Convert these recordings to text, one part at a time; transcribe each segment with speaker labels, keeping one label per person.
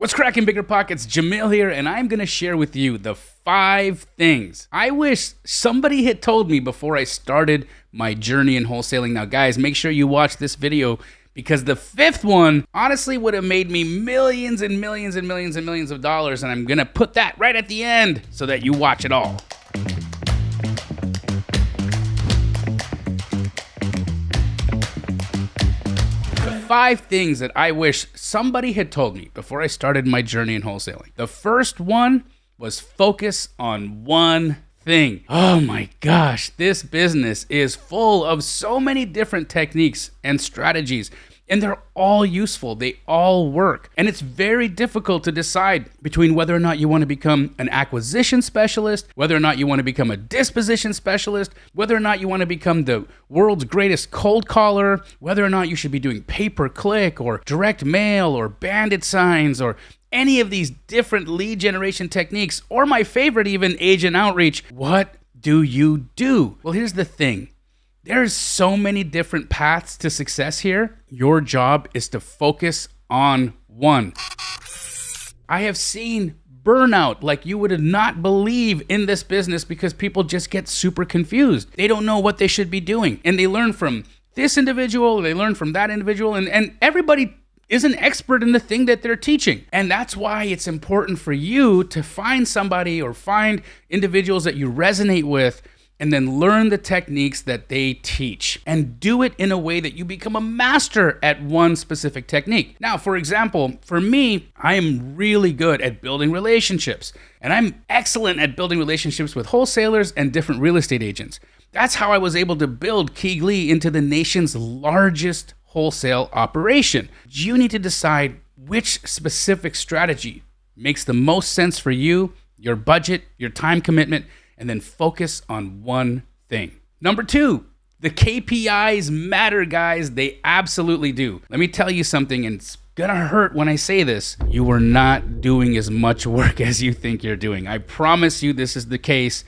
Speaker 1: What's cracking, BiggerPockets? Jamil here, and I'm going to share with you the 5 things I wish somebody had told me before I started my journey in wholesaling. Now, guys, make sure you watch this video because the 5th one honestly would have made me millions and millions and millions and millions of dollars, and I'm going to put that right at the end so that you watch it all. The 5 things that I wish somebody had told me before I started my journey in wholesaling. The first one was focus on one thing. Oh my gosh, this business is full of so many different techniques and strategies, and they're all useful. They all work. And it's very difficult to decide between whether or not you want to become an acquisition specialist, whether or not you want to become a disposition specialist, whether or not you want to become the world's greatest cold caller, whether or not you should be doing pay-per-click or direct mail or bandit signs or any of these different lead generation techniques, or my favorite even, agent outreach. What do you do? Well, here's the thing. There's so many different paths to success here. Your job is to focus on one. I have seen burnout like you would not believe in this business because people just get super confused. They don't know what they should be doing. And they learn from this individual, they learn from that individual, and everybody is an expert in the thing that they're teaching. And that's why it's important for you to find somebody or find individuals that you resonate with and then learn the techniques that they teach and do it in a way that you become a master at one specific technique. Now, for example, for me, I am really good at building relationships, and I'm excellent at building relationships with wholesalers and different real estate agents. That's how I was able to build Keeglee into the nation's largest wholesale operation. You need to decide which specific strategy makes the most sense for you, your budget, your time commitment, and then focus on one thing. Number 2, the KPIs matter, guys. They absolutely do. Let me tell you something, and it's gonna hurt when I say this. You are not doing as much work as you think you're doing. I promise you this is the case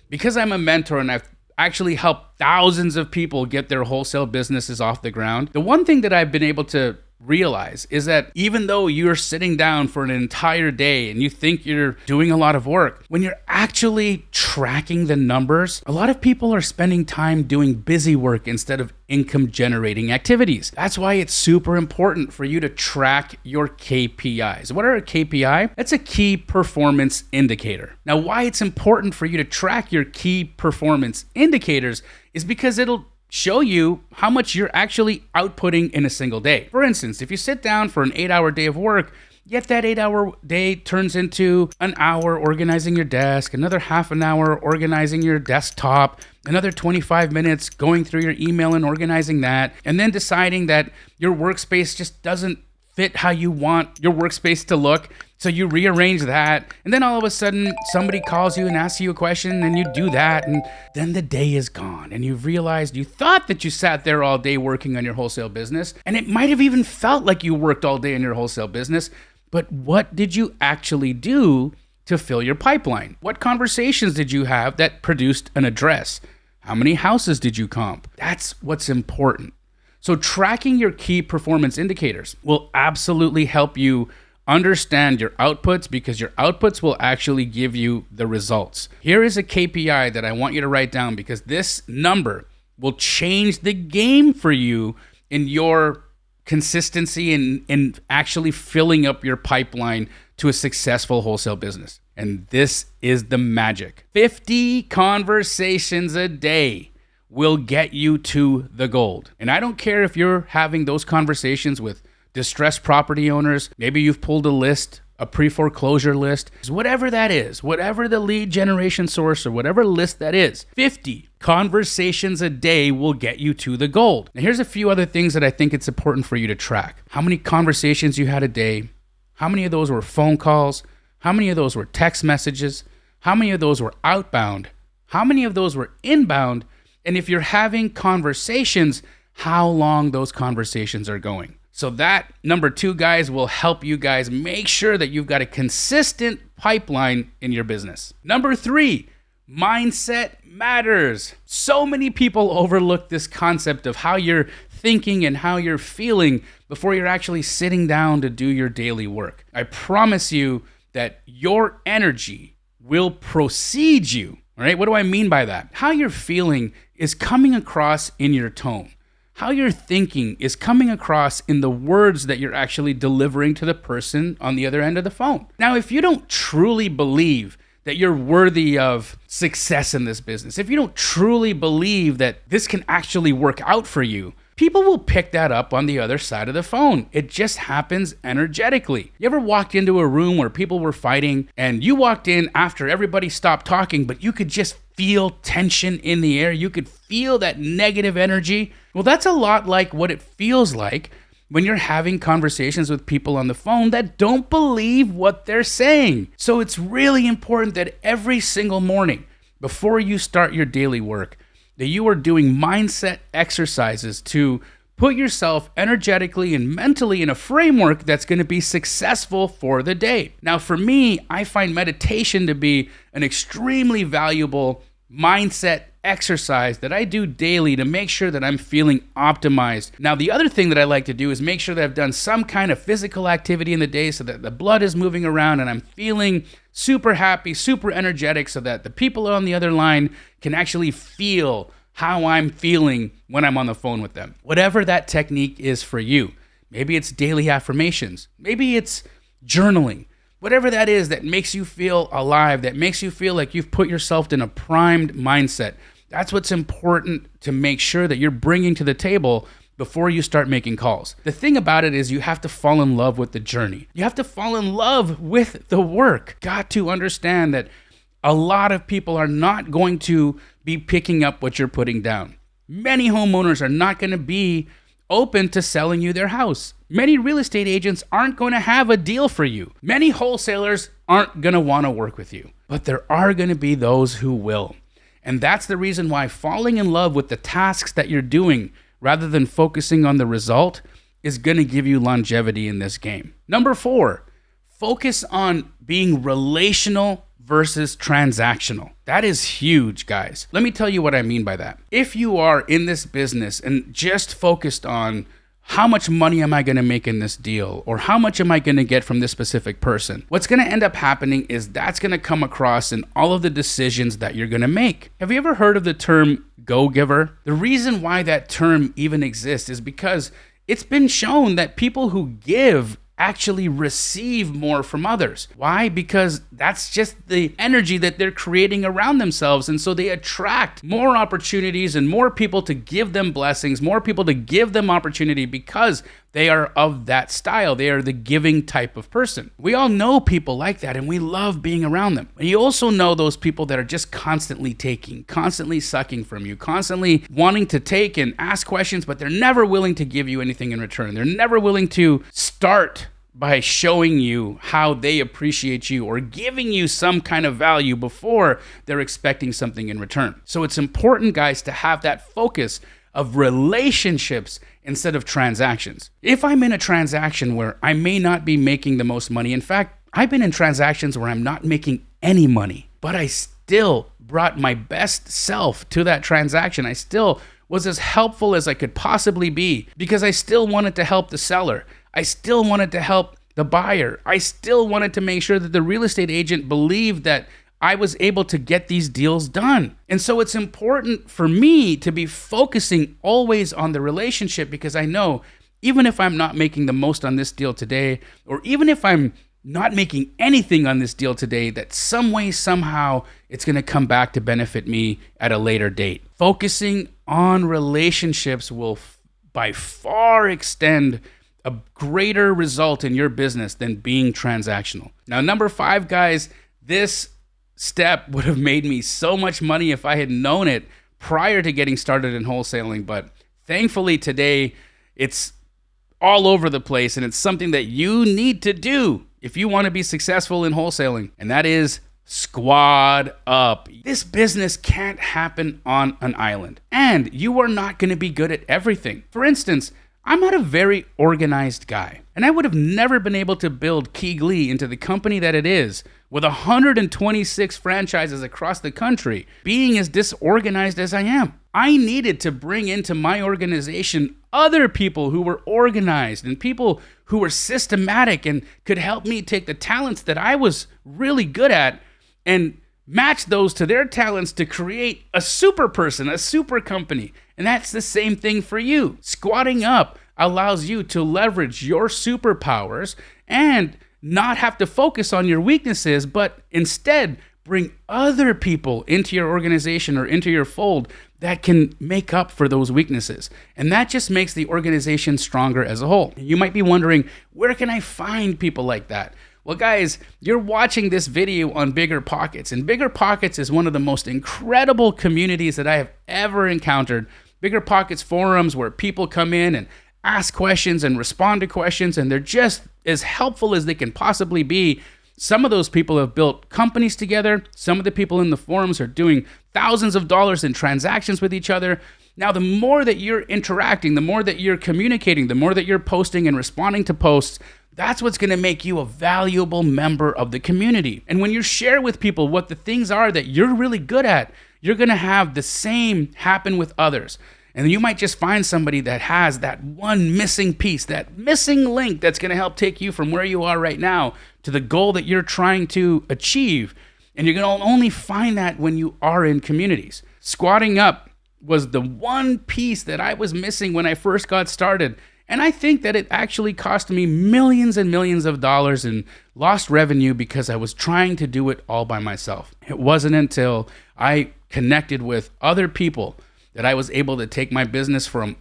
Speaker 1: because I'm a mentor and I've actually helped thousands of people get their wholesale businesses off the ground. The one thing that I've been able to realize is that even though you're sitting down for an entire day and you think you're doing a lot of work, when you're actually tracking the numbers, a lot of people are spending time doing busy work instead of income generating activities. That's why it's super important for you to track your KPIs. What are a KPI? That's a key performance indicator. Now, why it's important for you to track your key performance indicators is because it'll show you how much you're actually outputting in a single day. For instance, if you sit down for an 8-hour day of work, yet that 8-hour day turns into an hour organizing your desk, another half an hour organizing your desktop, another 25 minutes going through your email and organizing that, and then deciding that your workspace just doesn't fit how you want your workspace to look, so you rearrange that, and then all of a sudden somebody calls you and asks you a question and you do that, and then the day is gone and you've realized you thought that you sat there all day working on your wholesale business, and it might have even felt like you worked all day in your wholesale business, but what did you actually do to fill your pipeline? What conversations did you have that produced an address? How many houses did you comp? That's what's important. So tracking your key performance indicators will absolutely help you understand your outputs because your outputs will actually give you the results. Here is a KPI that I want you to write down because this number will change the game for you in your consistency in actually filling up your pipeline to a successful wholesale business. And this is the magic. 50 conversations a day will get you to the gold. And I don't care if you're having those conversations with distressed property owners, maybe you've pulled a list, a pre-foreclosure list, whatever that is, whatever the lead generation source or whatever list that is, 50 conversations a day will get you to the gold. Now here's a few other things that I think it's important for you to track. How many conversations you had a day? How many of those were phone calls? How many of those were text messages? How many of those were outbound? How many of those were inbound? And if you're having conversations, how long those conversations are going. So that, number 2, guys, will help you guys make sure that you've got a consistent pipeline in your business. Number 3, mindset matters. So many people overlook this concept of how your thinking and how you're feeling before you're actually sitting down to do your daily work. I promise you that your energy will precede you. All right, what do I mean by that? How you're feeling is coming across in your tone. How you're thinking is coming across in the words that you're actually delivering to the person on the other end of the phone. Now, if you don't truly believe that you're worthy of success in this business, if you don't truly believe that this can actually work out for you, people will pick that up on the other side of the phone. It just happens energetically. You ever walked into a room where people were fighting and you walked in after everybody stopped talking, but you could just feel tension in the air? You could feel that negative energy. Well, that's a lot like what it feels like when you're having conversations with people on the phone that don't believe what they're saying. So it's really important that every single morning before you start your daily work, that you are doing mindset exercises to put yourself energetically and mentally in a framework that's going to be successful for the day. Now, for me, I find meditation to be an extremely valuable mindset exercise that I do daily to make sure that I'm feeling optimized. Now, the other thing that I like to do is make sure that I've done some kind of physical activity in the day so that the blood is moving around and I'm feeling super happy, super energetic, so that the people on the other line can actually feel how I'm feeling when I'm on the phone with them. Whatever that technique is for you. Maybe it's daily affirmations. Maybe it's journaling. Whatever that is that makes you feel alive, that makes you feel like you've put yourself in a primed mindset. That's what's important to make sure that you're bringing to the table before you start making calls. The thing about it is you have to fall in love with the journey. You have to fall in love with the work. Got to understand that a lot of people are not going to be picking up what you're putting down. Many homeowners are not going to be open to selling you their house. Many real estate agents aren't going to have a deal for you. Many wholesalers aren't going to want to work with you. But there are going to be those who will. And that's the reason why falling in love with the tasks that you're doing rather than focusing on the result is going to give you longevity in this game. Number 4, focus on being relational versus transactional. That is huge, guys. Let me tell you what I mean by that. If you are in this business and just focused on how much money am I going to make in this deal, or how much am I going to get from this specific person, what's going to end up happening is that's going to come across in all of the decisions that you're going to make. Have you ever heard of the term go-giver? The reason why that term even exists is because it's been shown that people who give actually receive more from others. Why? Because that's just the energy that they're creating around themselves. And so they attract more opportunities and more people to give them blessings, more people to give them opportunity because they are of that style. They are the giving type of person. We all know people like that and we love being around them. And you also know those people that are just constantly taking, constantly sucking from you, constantly wanting to take and ask questions, but they're never willing to give you anything in return. They're never willing to start by showing you how they appreciate you or giving you some kind of value before they're expecting something in return. So it's important, guys, to have that focus of relationships instead of transactions. If I'm in a transaction where I may not be making the most money, in fact, I've been in transactions where I'm not making any money, but I still brought my best self to that transaction. I still was as helpful as I could possibly be because I still wanted to help the seller. I still wanted to help the buyer. I still wanted to make sure that the real estate agent believed that I was able to get these deals done. And so it's important for me to be focusing always on the relationship because I know even if I'm not making the most on this deal today, or even if I'm not making anything on this deal today, that some way, somehow, it's going to come back to benefit me at a later date. Focusing on relationships will by far extend a greater result in your business than being transactional. Now, number 5, guys, this step would have made me so much money if I had known it prior to getting started in wholesaling. But thankfully today, it's all over the place and it's something that you need to do if you want to be successful in wholesaling. And that is squad up. This business can't happen on an island. And you are not going to be good at everything. For instance, I'm not a very organized guy, and I would have never been able to build Keegley into the company that it is with 126 franchises across the country, being as disorganized as I am. I needed to bring into my organization other people who were organized and people who were systematic and could help me take the talents that I was really good at and match those to their talents to create a super person, a super company. And that's the same thing for you. Squatting up allows you to leverage your superpowers and not have to focus on your weaknesses, but instead bring other people into your organization or into your fold that can make up for those weaknesses. And that just makes the organization stronger as a whole. You might be wondering, where can I find people like that? Well, guys, you're watching this video on BiggerPockets, and BiggerPockets is one of the most incredible communities that I have ever encountered. BiggerPockets forums where people come in and ask questions and respond to questions, and they're just as helpful as they can possibly be. Some of those people have built companies together. Some of the people in the forums are doing thousands of dollars in transactions with each other. Now, the more that you're interacting, the more that you're communicating, the more that you're posting and responding to posts, that's what's going to make you a valuable member of the community. And when you share with people what the things are that you're really good at, you're going to have the same happen with others. And you might just find somebody that has that one missing piece, that missing link that's going to help take you from where you are right now to the goal that you're trying to achieve. And you're going to only find that when you are in communities. Squatting up was the one piece that I was missing when I first got started. And I think that it actually cost me millions and millions of dollars in lost revenue because I was trying to do it all by myself. It wasn't until I connected with other people that I was able to take my business from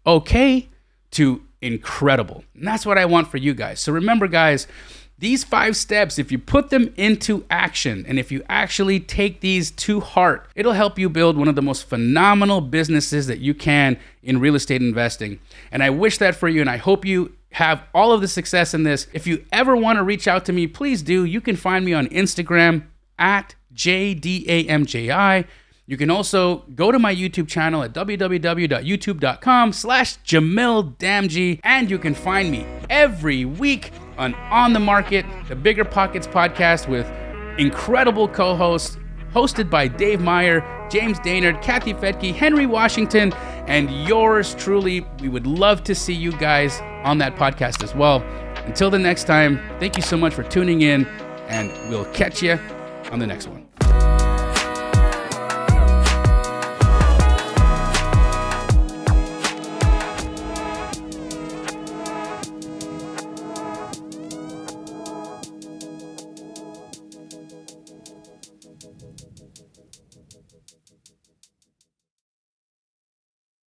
Speaker 1: okay to incredible. And that's what I want for you guys. So remember, guys, these 5 steps, if you put them into action and if you actually take these to heart, it'll help you build one of the most phenomenal businesses that you can in real estate investing. And I wish that for you, and I hope you have all of the success in this. If you ever want to reach out to me, please do. You can find me on Instagram at JDAMJI. You can also go to my YouTube channel at www.youtube.com/Jamil Damji, and you can find me every week on The Market, the BiggerPockets podcast with incredible co-hosts, hosted by Dave Meyer, James Daynard, Kathy Fetke, Henry Washington, and yours truly. We would love to see you guys on that podcast as well. Until the next time, thank you so much for tuning in, and we'll catch you on the next one.